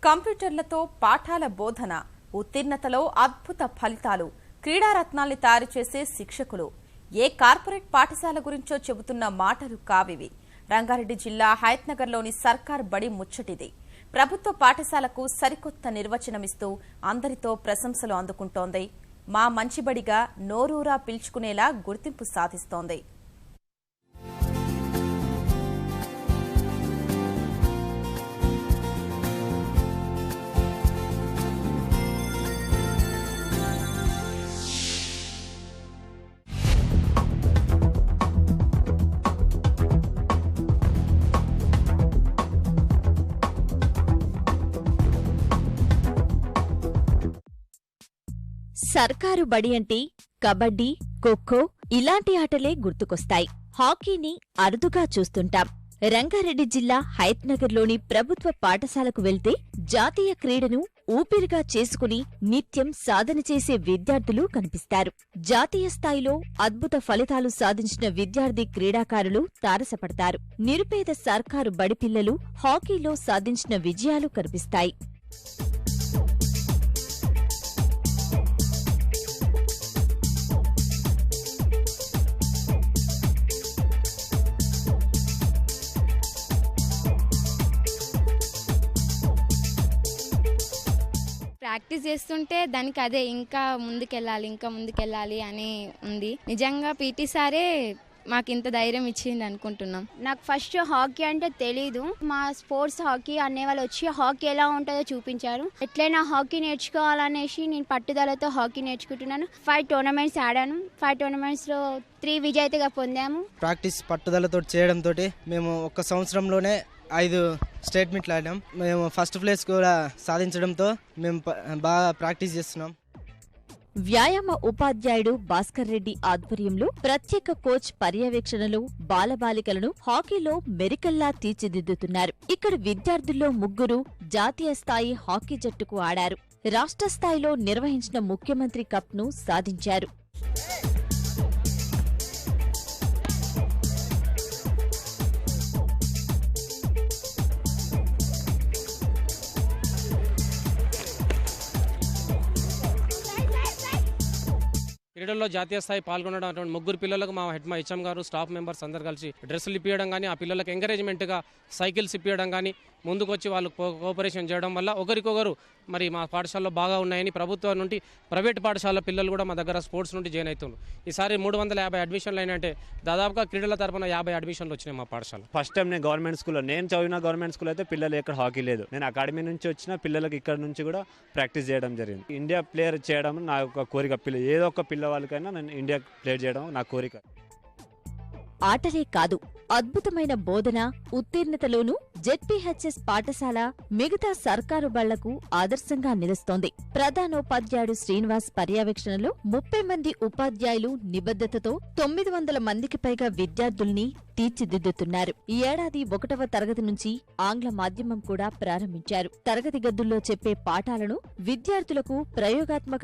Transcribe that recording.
కంప్యూటర్లతో పాఠాల బోధన, ఉత్తీర్ణతలో అద్భుత ఫలితాలు, క్రీడారత్నాల్ని తయారు చేసే శిక్షకులు. ఏ కార్పొరేట్ పాఠశాల గురించో చెబుతున్న మాటలు కావివి. రంగారెడ్డి జిల్లా హయత్నగర్లోని సర్కార్ బడి ముచ్చటిది. ప్రభుత్వ పాఠశాలకు సరికొత్త నిర్వచనమిస్తూ అందరితో ప్రశంసలు అందుకుంటోంది. మా మంచిబడిగా నోరూరా పిలుచుకునేలా గుర్తింపు సాధిస్తోంది. సర్కారు బడి అంటే కబడ్డీ, ఖోఖో ఇలాంటి ఆటలే గుర్తుకొస్తాయి. హాకీని అరుదుగా చూస్తుంటాం. రంగారెడ్డి జిల్లా హయత్నగర్లోని ప్రభుత్వ పాఠశాలకు వెళ్తే జాతీయ క్రీడను ఊపిరిగా చేసుకుని నిత్యం సాధన చేసే విద్యార్థులు కనిపిస్తారు. జాతీయ స్థాయిలో అద్భుత ఫలితాలు సాధించిన విద్యార్థి క్రీడాకారులు తారసపడతారు. నిరుపేద సర్కారు బడి పిల్లలు హాకీలో సాధించిన విజయాలు కనిపిస్తాయి. ప్రాక్టీస్ చేస్తుంటే దానికి అదే ఇంకా ముందుకెళ్ళాలి అని ఉంది. నిజంగా పీటీ సారే మాకు ఇంత ధైర్యం ఇచ్చింది అనుకుంటున్నాం. నాకు ఫస్ట్ హాకీ అంటే తెలీదు. మా స్పోర్ట్స్ హాకీ అనే వాళ్ళు వచ్చి హాకీ ఎలా ఉంటుందో చూపించారు. ఎట్లయినా హాకీ నేర్చుకోవాలనేసి నేను పట్టుదలతో హాకీ నేర్చుకుంటున్నాను. 5 టోర్నమెంట్స్ ఆడాను. 5 టోర్నమెంట్స్లో 3 విజేతగా పొందాము. ప్రాక్టీస్ పట్టుదలతో చేయడంతో మేము ఒక్క సంవత్సరంలోనే 5 స్టేట్ మీట్లు ఆడాం. మేము ఫస్ట్ ప్లేస్ కూడా సాధించడంతో మేము బాగా ప్రాక్టీస్ చేస్తున్నాం. వ్యాయామ ఉపాధ్యాయుడు భాస్కర్ రెడ్డి ఆధ్వర్యంలో ప్రత్యేక కోచ్ పర్యవేక్షణలో బాలబాలికలను హాకీలో మెరికల్లా తీర్చిదిద్దుతున్నారు. ఇక్కడ విద్యార్థుల్లో 3 జాతీయ స్థాయి హాకీ జట్టుకు ఆడారు. రాష్ట్ర స్థాయిలో నిర్వహించిన ముఖ్యమంత్రి కప్ను సాధించారు. క్రీడల్లో జాతీయ స్థాయి పాల్గొనడం అటువంటి 3 పిల్లలకు మా హెచ్ఎం గారు, స్టాఫ్ మెంబర్స్ అందరు కలిసి డ్రెస్సులు ఇప్పించడం కానీ, ఆ పిల్లలకు ఎంకరేజ్మెంట్గా సైకిల్స్ ఇప్పించడం కానీ, ముందుకు వచ్చి వాళ్ళు కోఆపరేషన్ చేయడం వల్ల ఒకరికొకరు మరి మా పాఠశాలలో బాగా ఉన్నాయని ప్రభుత్వం నుండి ప్రైవేట్ పాఠశాల పిల్లలు కూడా మా దగ్గర స్పోర్ట్స్ నుండి జాయిన్ అవుతున్నారు. ఈసారి 350 అడ్మిషన్లు అయినంటే దాదాపుగా క్రీడల తరపున 50 అడ్మిషన్లు వచ్చినాయి మా పాఠశాల. ఫస్ట్ టైం నేను గవర్నమెంట్ స్కూల్లో చదివిన గవర్నమెంట్ స్కూల్ అయితే పిల్లలు ఎక్కడ హాకీ లేదు. నేను అకాడమీ నుంచి వచ్చిన పిల్లలకి ఇక్కడ నుంచి కూడా ప్రాక్టీస్ చేయడం జరిగింది. ఇండియా ప్లేయర్ చేయడం నా ఒక కోరిక. ఏదో ఒక పిల్లవాళ్ళకైనా నేను ఇండియా ప్లేయర్ చేయడం నా కోరిక. ఆటలే కాదు, అద్భుతమైన బోధన, ఉత్తీర్ణతలోనూ జెడ్పీహెచ్ఎస్ పాఠశాల మిగతా సర్కారు బళ్లకు ఆదర్శంగా నిలుస్తోంది. ప్రధానోపాధ్యాయుడు శ్రీనివాస్ పర్యవేక్షణలో 30 మంది ఉపాధ్యాయులు నిబద్ధతతో 900 మందికి పైగా విద్యార్థుల్ని తీర్చిదిద్దుతున్నారు. ఈ ఏడాది 1వ తరగతి నుంచి ఆంగ్ల మాధ్యమం కూడా ప్రారంభించారు. తరగతి గదుల్లో చెప్పే పాఠాలను విద్యార్థులకు ప్రయోగాత్మక